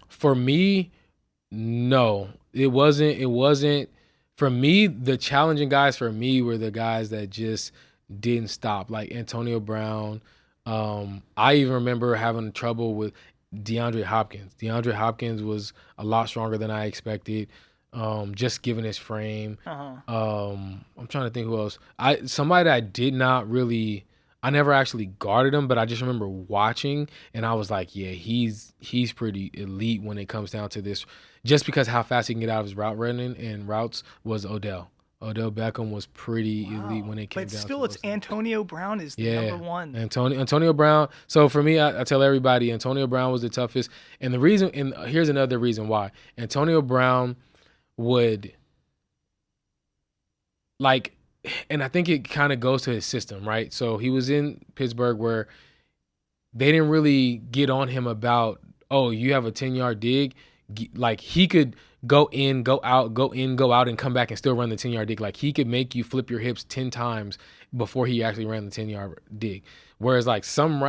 For me, no. It wasn't for me. The challenging guys for me were the guys that just didn't stop, like Antonio Brown. I even remember having trouble with DeAndre Hopkins. DeAndre Hopkins was a lot stronger than I expected, just given his frame. I'm trying to think who else. Somebody that I did not really, I never actually guarded him, but I just remember watching, and I was like, yeah, he's pretty elite when it comes down to this, just because how fast he can get out of his route running and routes was Odell. Odell Beckham was pretty elite when it came down to it. But still, it's Antonio Brown is the number one. Antonio Brown. So for me, I tell everybody, Antonio Brown was the toughest. And the reason, and here's another reason why. Antonio Brown would, like, and I think it kind of goes to his system, right? So he was in Pittsburgh where they didn't really get on him about, oh, you have a 10-yard dig. Like he could go in, go out, go in, go out, and come back and still run the 10-yard dig. Like he could make you flip your hips 10 times before he actually ran the 10-yard dig. Whereas like some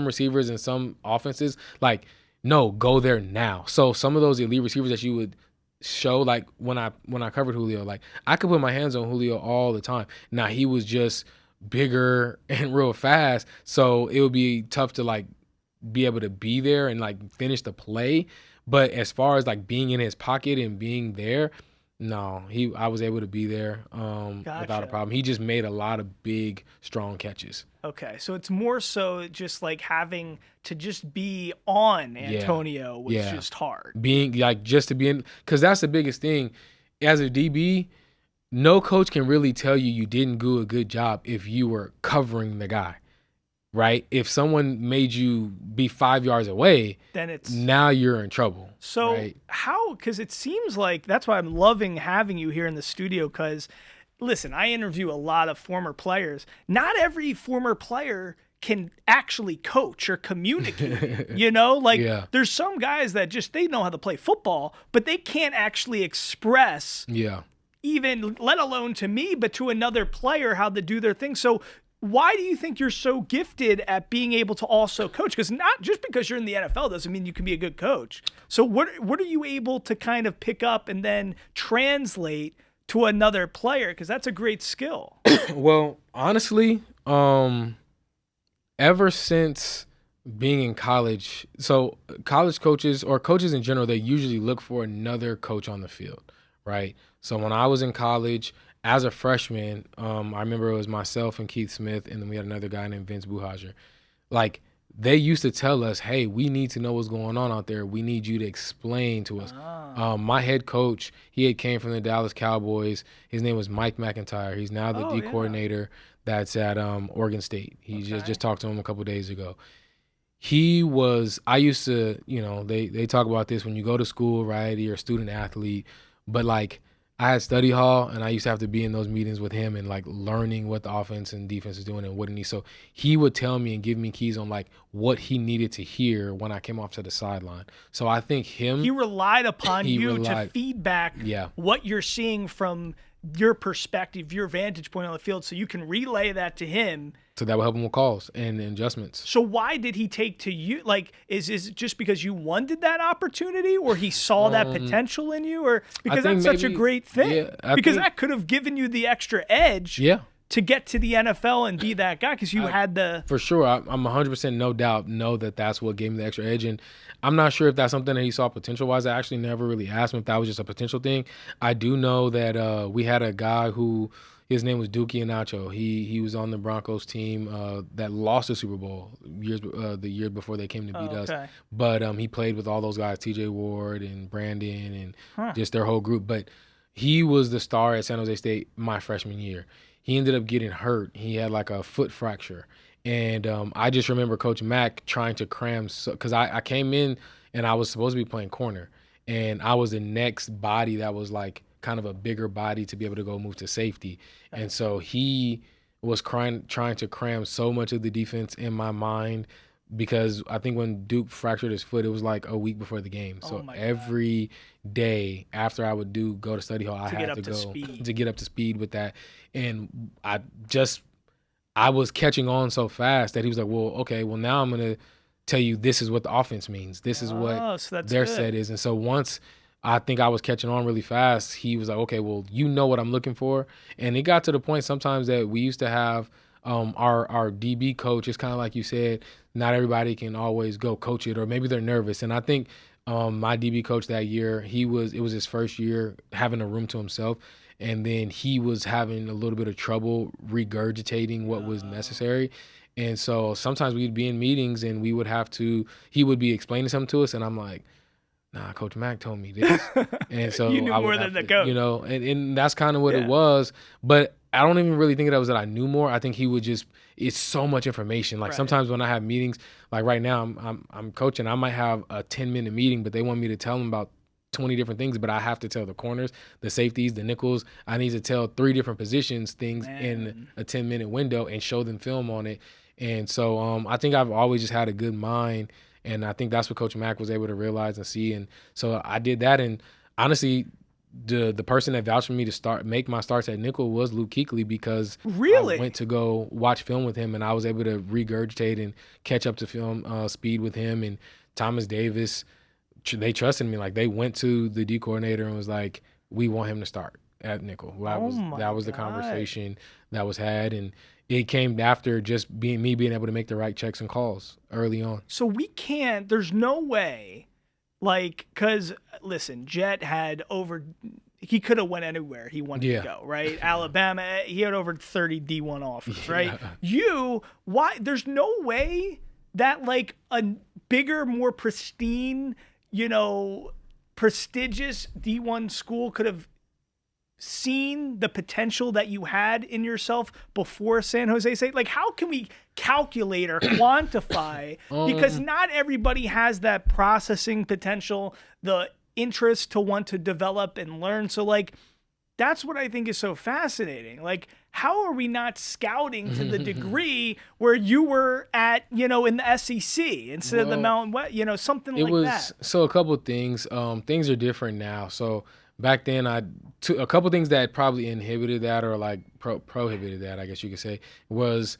receivers and some offenses, like, no, go there now. So some of those elite receivers that you would show, like when I covered Julio, like I could put my hands on Julio all the time. Now he was just bigger and real fast, so it would be tough to like be able to be there and like finish the play. But as far as like being in his pocket and being there, no, I was able to be there without a problem. He just made a lot of big, strong catches. Okay, so it's more so just like having to just be on Antonio was just hard. Being like just to be in, because that's the biggest thing. As a DB, no coach can really tell you didn't do a good job if you were covering the guy. Right? If someone made you be 5 yards away, then now you're in trouble. So right? Because it seems like that's why I'm loving having you here in the studio, because listen, I interview a lot of former players. Not every former player can actually coach or communicate, there's some guys that just, they know how to play football, but they can't actually express even, let alone to me, but to another player, how to do their thing. So why do you think you're so gifted at being able to also coach? Because not just because you're in the NFL doesn't mean you can be a good coach. So what are you able to kind of pick up and then translate to another player? Because that's a great skill. Well, honestly, ever since being in college, so college coaches or coaches in general, they usually look for another coach on the field, right? So when I was in college, as a freshman, I remember it was myself and Keith Smith, and then we had another guy named Vince Buhager. Like, they used to tell us, hey, we need to know what's going on out there. We need you to explain to us. My head coach, he had came from the Dallas Cowboys. His name was Mike McIntyre. He's now the D coordinator that's at Oregon State. He just talked to him a couple of days ago. I used to, they talk about this when you go to school, right? You're a student athlete, but like, I had study hall, and I used to have to be in those meetings with him and like learning what the offense and defense is doing and what he needs. So he would tell me and give me keys on like what he needed to hear when I came off to the sideline. So I think he relied upon you to feedback what you're seeing from your perspective, your vantage point on the field, so you can relay that to him. So that will help him with calls and adjustments. So why did he take to you? Like, is it just because you wanted that opportunity, or he saw that potential in you, or because that's such a great thing? Yeah, because that could have given you the extra edge to get to the NFL and be that guy, because you had the... For sure. I'm 100% no doubt know that that's what gave me the extra edge. And I'm not sure if that's something that he saw potential-wise. I actually never really asked him if that was just a potential thing. I do know that we had a guy who His name was Dookie Inacho. He was on the Broncos team that lost the Super Bowl the year before they came to beat us. But he played with all those guys, T.J. Ward and Brandon and just their whole group. But he was the star at San Jose State my freshman year. He ended up getting hurt. He had like a foot fracture. And I just remember Coach Mack trying to cram, because I came in and I was supposed to be playing corner. And I was the next body that was like kind of a bigger body to be able to go move to safety. And so he was trying to cram so much of the defense in my mind, because I think when Duke fractured his foot, it was like a week before the game. So every day after I would go to study hall, I had to go to get up to speed with that. And I was catching on so fast that he was like, well, okay, well, now I'm going to tell you this is what the offense means. This is what their set is. And so once I think I was catching on really fast, he was like, okay, well, you know what I'm looking for. And it got to the point sometimes that we used to have our DB coach. It's kind of like you said, not everybody can always go coach it, or maybe they're nervous. And I think my DB coach that year, it was his first year having a room to himself. And then he was having a little bit of trouble regurgitating what was necessary. And so sometimes we'd be in meetings and he would be explaining something to us, and I'm like, nah, Coach Mack told me this. And so you knew more than the coach. And that's kind of what it was. But I don't even really think that I knew more. I think he would it's so much information. Like sometimes when I have meetings, like right now I'm coaching, I might have a 10-minute meeting, but they want me to tell them about 20 different things, but I have to tell the corners, the safeties, the nickels. I need to tell 3 different positions things in a 10-minute window and show them film on it. And so I think I've always just had a good mind, and I think that's what Coach Mack was able to realize and see. And so I did that. And honestly, the person that vouched for me to make my starts at nickel was Luke Kuechly, because I went to go watch film with him, and I was able to regurgitate and catch up to film speed with him. And Thomas Davis, they trusted me. Like, they went to the D coordinator and was like, we want him to start at nickel. That was the conversation that was had. And it came after just being able to make the right checks and calls early on. So there's no way, like, because listen, Jet he could have went anywhere he wanted to go, right? Alabama, he had over 30 D1 offers, right? There's no way that like a bigger, more pristine, prestigious D1 school could have seen the potential that you had in yourself before San Jose State? Like, how can we calculate or quantify? Because not everybody has that processing potential, the interest to want to develop and learn. So, like, that's what I think is so fascinating. Like, how are we not scouting to the degree where you were at, in the SEC instead of the Mountain West, something like that? So a couple of things. Things are different now. So back then, a couple of things that probably inhibited that, or like prohibited that, I guess you could say, was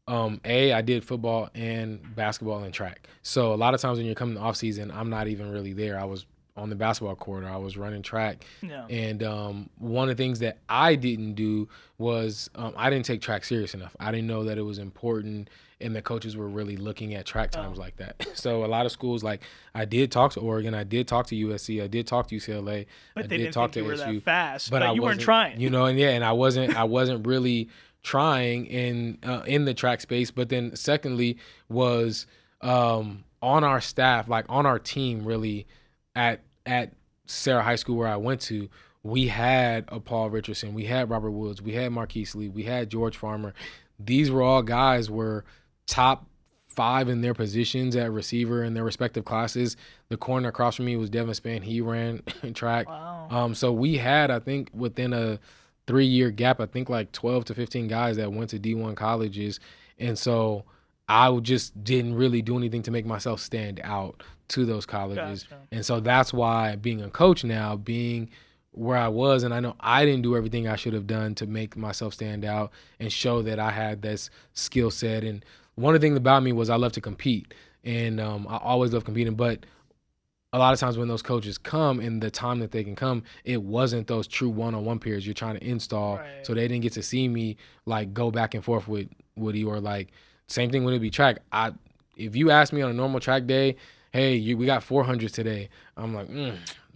I did football and basketball and track. So a lot of times when you're coming to off season, I'm not even really there. I was on the basketball court, or I was running track. And one of the things that I didn't do was I didn't take track serious enough. I didn't know that it was important, and the coaches were really looking at track times like that. So a lot of schools, like, I did talk to Oregon, I did talk to USC, I did talk to UCLA, but I they did didn't talk think to you were SU, that fast, but you weren't trying. And I wasn't really trying in the track space. But then secondly was on our staff, like on our team, really at Sarah High School where I went to, we had a Paul Richardson, we had Robert Woods, we had Marquise Lee, we had George Farmer. These were all guys were top 5 in their positions at receiver in their respective classes. The corner across from me was Devin Spann. He ran track. Wow. So we had, I think, within a 3-year gap, I think like 12 to 15 guys that went to D1 colleges. And so I just didn't really do anything to make myself stand out to those colleges. Gotcha. And so that's why, being a coach now, being where I was, and I know I didn't do everything I should have done to make myself stand out and show that I had this skill set. And one of the things about me was I love to compete, and I always love competing. But a lot of times when those coaches come, and the time that they can come, it wasn't those true one-on-one periods you're trying to install. Right. So they didn't get to see me like go back and forth with Woody, or like same thing when it be track. If you ask me on a normal track day, hey, we got 400 today, I'm like,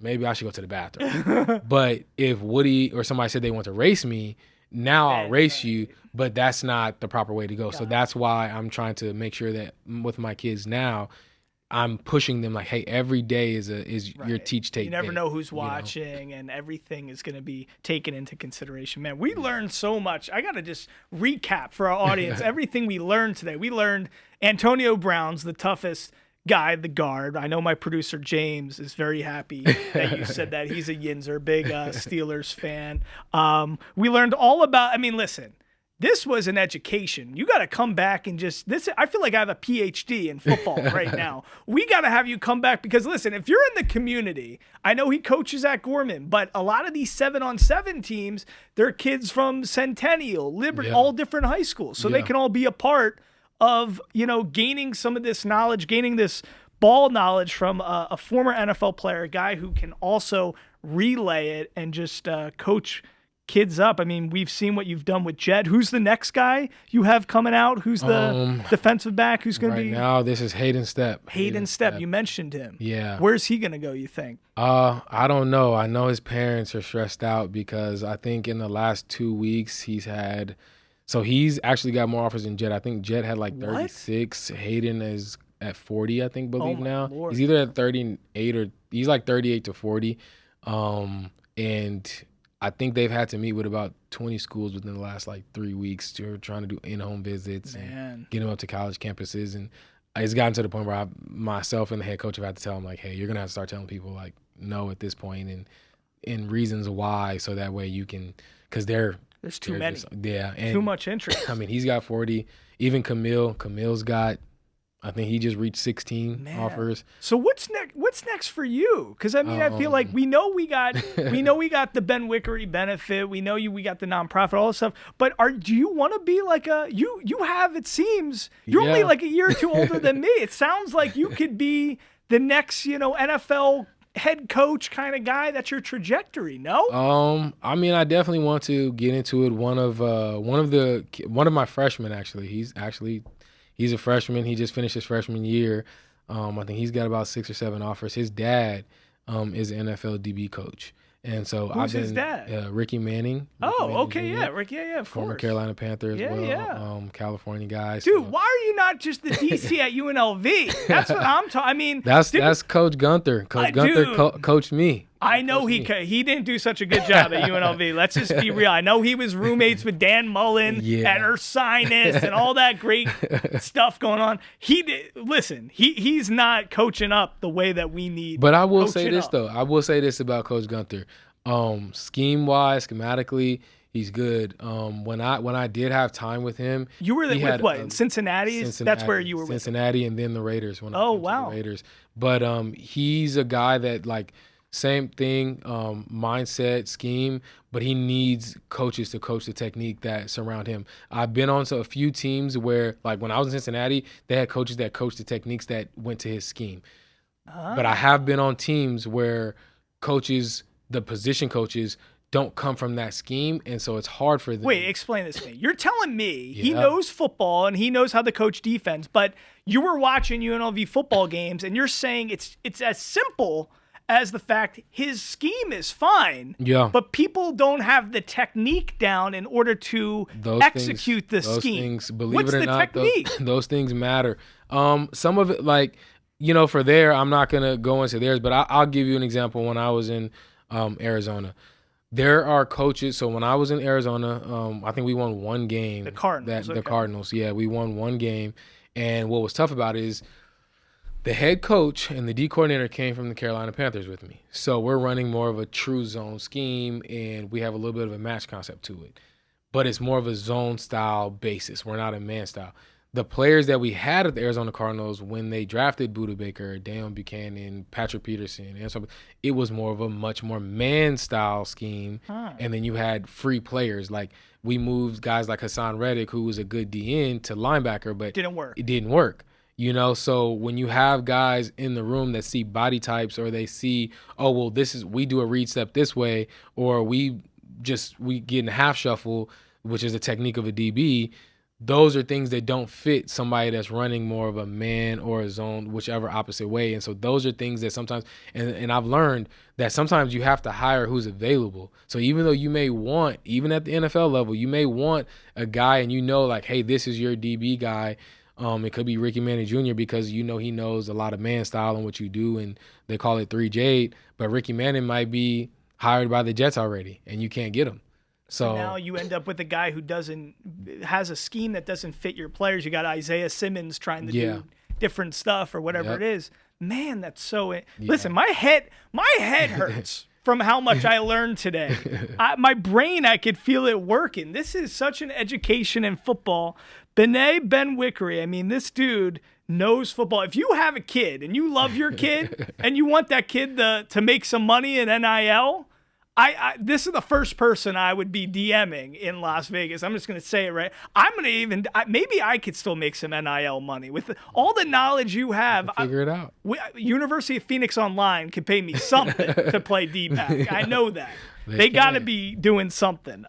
maybe I should go to the bathroom. But if Woody or somebody said they want to race me, now I'll race you, but that's not the proper way to go. So that's why I'm trying to make sure that with my kids now, I'm pushing them like, hey, every day is your teach tape. You never day, know who's watching, and everything is going to be taken into consideration. Man, we learned so much. I got to just recap for our audience everything we learned today. We learned Antonio Brown's the toughest guy, the guard. I know my producer James is very happy that you said that. He's a Yinzer, big Steelers fan. We learned all about, I mean, listen, this was an education. You got to come back and just this. I feel like I have a PhD in football right now. We got to have you come back because listen, if you're in the community, I know he coaches at Gorman, but a lot of these 7-on-7 teams, they're kids from Centennial, Liberty, all different high schools, so they can all be a part of gaining some of this knowledge, gaining this ball knowledge from a former NFL player, a guy who can also relay it and just coach kids up. I mean, we've seen what you've done with Jed. Who's the next guy you have coming out? Who's the defensive back? Who's going to be? Right now, this is Hayden Stepp. Hayden Stepp. You mentioned him. Yeah. Where's he going to go, you think? I don't know. I know his parents are stressed out because I think in the last 2 weeks he's actually got more offers than Jed. I think Jed had like 36. What? Hayden is at 40, I think, now. Lord. He's either at 38 or he's like 38 to 40. And I think they've had to meet with about 20 schools within the last like 3 weeks. They're trying to do in-home visits and get them up to college campuses. And it's gotten to the point where myself and the head coach have had to tell them like, hey, you're going to have to start telling people like no at this point and reasons why, so that way you can, because there's too many. And too much interest. I mean, he's got 40. Even Camille's got, I think he just reached 16 offers. So what's next? What's next for you? Because I mean, I feel like we know we got the Benwikere benefit. We know we got the nonprofit, all this stuff. But do you want to be like you have? It seems you're only like a year or two older than me. It sounds like you could be the next NFL head coach kind of guy. That's your trajectory. No. I mean, I definitely want to get into it. One of my freshmen actually. He's a freshman. He just finished his freshman year. I think he's got about 6 or 7 offers. His dad is an NFL DB coach. And so Who's his dad? Ricky Manning. Okay, yeah. Rick, yeah, of former course. Carolina Panther as well. Yeah. California guy. Dude, why are you not just the DC at UNLV? That's what I'm talking. I mean, that's Coach Gunther. Coach Gunther coached me. I know he didn't do such a good job at UNLV. Let's just be real. I know he was roommates with Dan Mullen and Ursinus and all that great stuff going on. He's not coaching up the way that we need. But I will say this though. I will say this about Coach Gunther. Schematically, he's good. When I did have time with him, you were with what? Cincinnati. That's where you were. Cincinnati, and then the Raiders. When wow. The Raiders. But he's a guy that like. Same thing, mindset, scheme, but he needs coaches to coach the technique that surround him. I've been on a few teams where, like when I was in Cincinnati, they had coaches that coached the techniques that went to his scheme. But I have been on teams where the position coaches, don't come from that scheme, and so it's hard for them. Wait, explain this to me. You're telling me he knows football and he knows how to coach defense, but you were watching UNLV football games, and you're saying it's as simple as the fact his scheme is fine, but people don't have the technique down in order to execute the scheme. Believe it or not, those things matter. Some of it, like, for there, I'm not going to go into theirs, but I'll give you an example. When I was in Arizona, there are coaches. So when I was in Arizona, I think we won one game. The Cardinals. The Cardinals, we won one game. And what was tough about it is the head coach and the D coordinator came from the Carolina Panthers with me. So we're running more of a true zone scheme, and we have a little bit of a match concept to it. But it's more of a zone style basis. We're not a man style. The players that we had at the Arizona Cardinals when they drafted Budda Baker, Deion Buchanan, Patrick Peterson, and so it was more of a much more man style scheme. And then you had free players. Like we moved guys like Hassan Reddick, who was a good DN, to linebacker, but it didn't work. So when you have guys in the room that see body types, or they see, we do a read step this way, or we get in a half shuffle, which is the technique of a DB, those are things that don't fit somebody that's running more of a man or a zone, whichever opposite way. And so those are things that sometimes, and I've learned that sometimes you have to hire who's available. So even though you may want, even at the NFL level, you may want a guy and like, hey, this is your DB guy. It could be Ricky Manning Jr. because he knows a lot of man style and what you do, and they call it 3J. But Ricky Manning might be hired by the Jets already, and you can't get him. So now you end up with a guy who has a scheme that doesn't fit your players. You got Isaiah Simmons trying to do different stuff or whatever it is. Man, that's so. Listen, my head hurts from how much I learned today. My brain, I could feel it working. This is such an education in football. Bené Benwikere, I mean, this dude knows football. If you have a kid and you love your kid and you want that kid to make some money in NIL, this is the first person I would be DMing in Las Vegas. I'm just going to say it right. I'm going to maybe I could still make some NIL money with all the knowledge you have. Figure it out. University of Phoenix Online could pay me something to play D-back. I know that. They got to be doing something.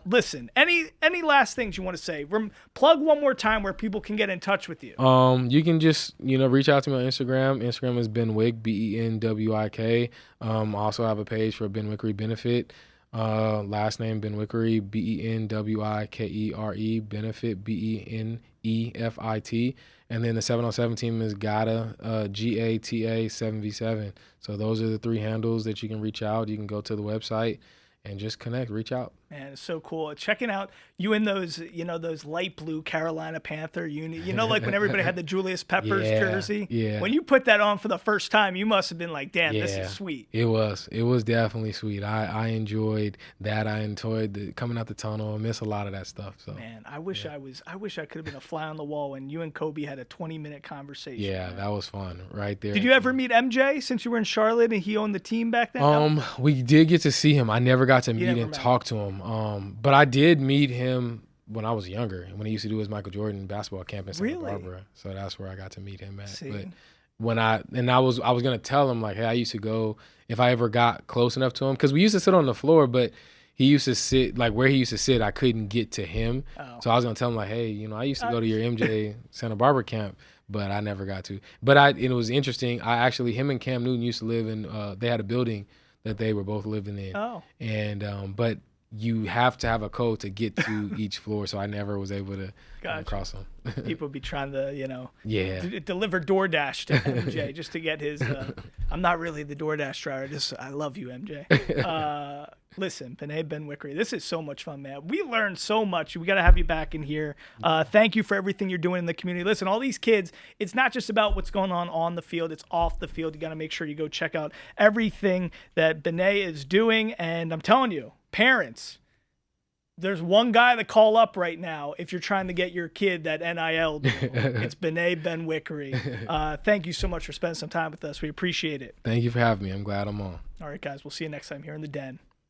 Listen, any last things you want to say? Plug one more time where people can get in touch with you. You can just reach out to me on Instagram. Instagram is Benwik, Benwik. I also have a page for Benwikere Benefit. Last name Benwikere, Benwikere, Benefit, Benefit. And then the 707 team is GATA, GATA 7v7. So those are the 3 handles that you can reach out. You can go to the website and just connect, reach out. Man, it's so cool. Checking out you in those, those light blue Carolina Panther uni. Like when everybody had the Julius Peppers jersey? Yeah. When you put that on for the first time, you must have been like, damn, this is sweet. It was definitely sweet. I enjoyed that. I enjoyed coming out the tunnel. I miss a lot of that stuff. So man, I wish I could have been a fly on the wall when you and Kobe had a 20-minute conversation. Yeah, man. That was fun right there. Did you ever meet MJ since you were in Charlotte and he owned the team back then? We did get to see him. I never got to meet and talk to him. But I did meet him when I was younger, when he used to do his Michael Jordan basketball camp in Santa Barbara. So that's where I got to meet him at. See. But when I was gonna tell him like, hey, I used to go if I ever got close enough to him, because we used to sit on the floor, but he used to sit like where he used to sit, I couldn't get to him. Oh. So I was gonna tell him like, hey, I used to go to your MJ Santa Barbara camp, but I never got to. But it was interesting. Him and Cam Newton used to live in. They had a building that they were both living in. Oh. And but you have to have a code to get to each floor, so I never was able to cross them. People be trying to, deliver DoorDash to MJ just to get his. I'm not really the DoorDash driver. I love you, MJ. Listen, Bené Benwikere, this is so much fun, man. We learned so much. We got to have you back in here. Thank you for everything you're doing in the community. Listen, all these kids, it's not just about what's going on the field. It's off the field. You got to make sure you go check out everything that Bené is doing. And I'm telling you, parents, there's one guy to call up right now if you're trying to get your kid that NIL deal. It's Bené Benwikere. Thank you so much for spending some time with us. We appreciate it. Thank you for having me. I'm glad I'm on. All right, guys. We'll see you next time here in the Den.